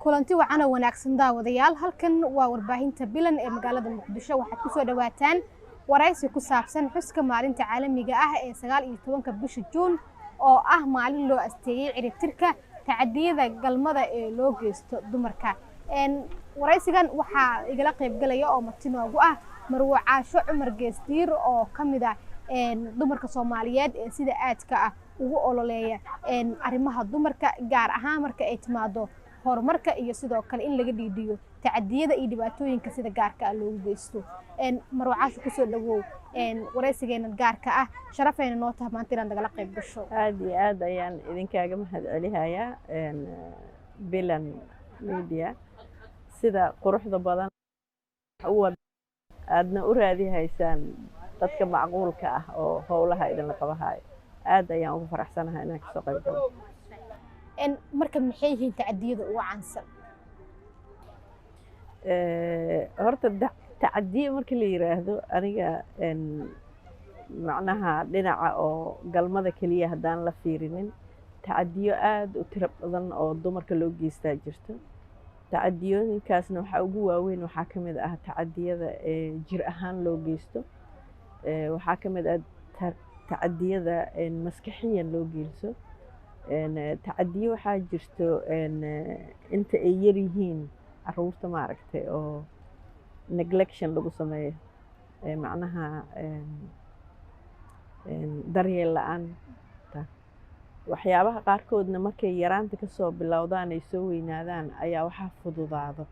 kulanti wacan oo wanaagsan daawadayaal halkan waa warbaahinta bilan ee magaalada Muqdisho waxaad ku soo dhawaataan waraysi ku saabsan xuska maalinta caalamiga ah ee 19 bisha Juun oo ah maalin loo asteeyay ciribtirka tacadiyada galmada ee loo geysto dumarka waraysigan waxa igala qayb galaya oo marti noogu ah Marwo Caasho Cumar Geesdiir oo kamid ah dumarka Soomaaliyeed ee sida aadka ah ugu ololeeya arrimaha dumarka gaar ahaan marka ay timaado horumarka iyo sidoo kale in laga dhiidiyo tacadiyada iyo dhibaatooyinka sida gaarka ah loogu geysto Marwo Caasho ku soo dhawow waraysigeena gaarka ah sharafayna noo tahay maanta inaan nagala qayb gasho aad iyo aad ayaan idinkaaga mahadcelinayaa bilan media sida quruxda badan aadna u raadihaysaan dadka macquulka ah oo howlaha idin la qabahayo aad ayaan ugu faraxsanahay inaan ka soo qayb galo marka maxay yihiin tacadiyada ugu caansan horta tacadiye marka la yiraahdo aniga macnaha dhinaca oo galmada kaliya haddaan la fiirinin tacadiyo aad u tiro badan oo dumarka loo geystaa jirto tacadiyooyinkaasna waxaa ugu waaweyn waxaa ka mid ah tacadiyada jir ahaan loo geysto waxaa ka mid ah tacadiyada maskaxiyan loo geysto tacadiyo waxaa jirto inta ay yar yihiin caruurta maaragtay oo neglection lagu sameeyo macnaha daryeel la'aan waxyaabaha qaarkoodna markay yaraanta ka soo bilowdaan ay soo weynaadaan ayaa waxaa fududaado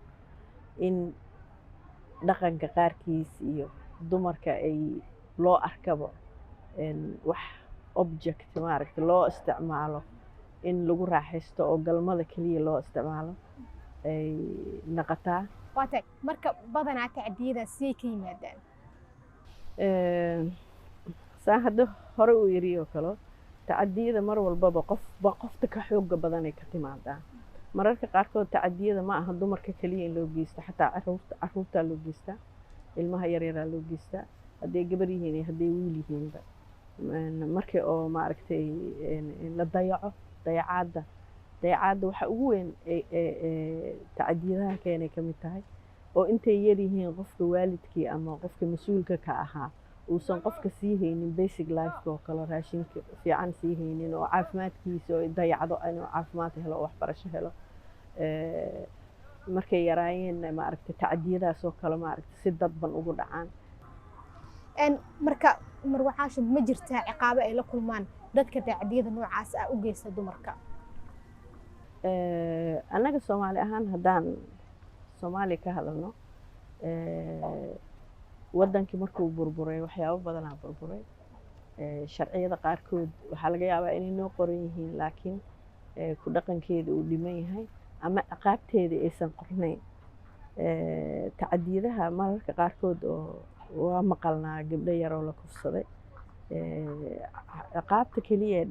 in dhaqanka qaarkiis iyo dumarka ay loo arkabo wax object maaragtay loo isticmaalo in lagu raaxaysto oo galmada kaliya loo isticmaalo ay naqataa waatay marka badanaa tacadiyadaas siyay ka yimaadaan saa hadda hore u yiri oo kale tacadiyada mar walbaba qofta ka xooga badan ay ka timaadaa mararka qaarkood tacadiyada ma aha dumarka kaliya in loo geysto xataa caruurta loo geystaa ilmaha yaryar loo geystaa hadday gabar yihiin iyo hadday wiil yihiinba markii oo maaragtay la dayacaadda waxa ugu weyn tacadiyadaha keenay ka mid tahay oo intay yar yihiin qofka waalidkii ama qofka mas-uulka ka ahaa uusan qofka sii haynin basic life oo kale raashinka fiican sii haynin oo caafimaadkiisa oo dayacdo inuu caafimaad helo oo waxbarasho helo markay yaraayeen maaragtay tacadiyadaas oo kale maaragtay si dadban ugu dhacaan marka Marwo Caasho ma jirtaa ciqaabo ay la kulmaan dadka tacadiyada noocaas ah u geysta dumarka anaga Soomaali ahaan haddaan Soomaali ka hadalno wadankii markuu burburay waxyaabo badanaa burburay sharciyada qaarkood waxaa laga yaabaa inay noo qoran yihiin laakiin ku dhaqankeeda uu dhiman yahay ama ciqaabteeda aysan qornayn tacadiyadaha mararka qaarkood oo waa maqalnaa gabdho yar oo la kufsaday ciqaabta kaliya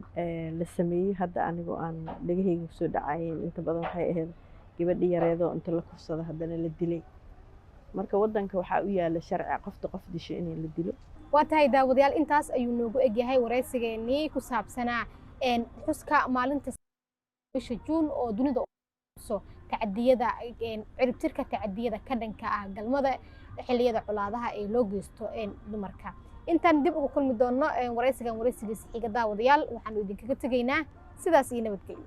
la sameeyey hadda anigoo aan dhagahayga kusoo dhacayn inta badan waxay ahayd gabadhi yareedoo inta la kufsada haddana la dilay marka wadanka waxaa u yaala sharci qofta qof disho in la dilo waa tahay daawadayaal intaas ayuu noogu egyahay waraysigeenii ku saabsanaa xuska maalinta bisha Juun oo dunida soo tacadiyada ciribtirka tacadiyada ka dhanka ah galmada xilliyada colaadaha ee loo geysto dumarka intaan dib ugu kulmi doono waraysigiisa xiga daawadayaal waxaan idinkaga tagaynaa sidaas iyo nabadgelyo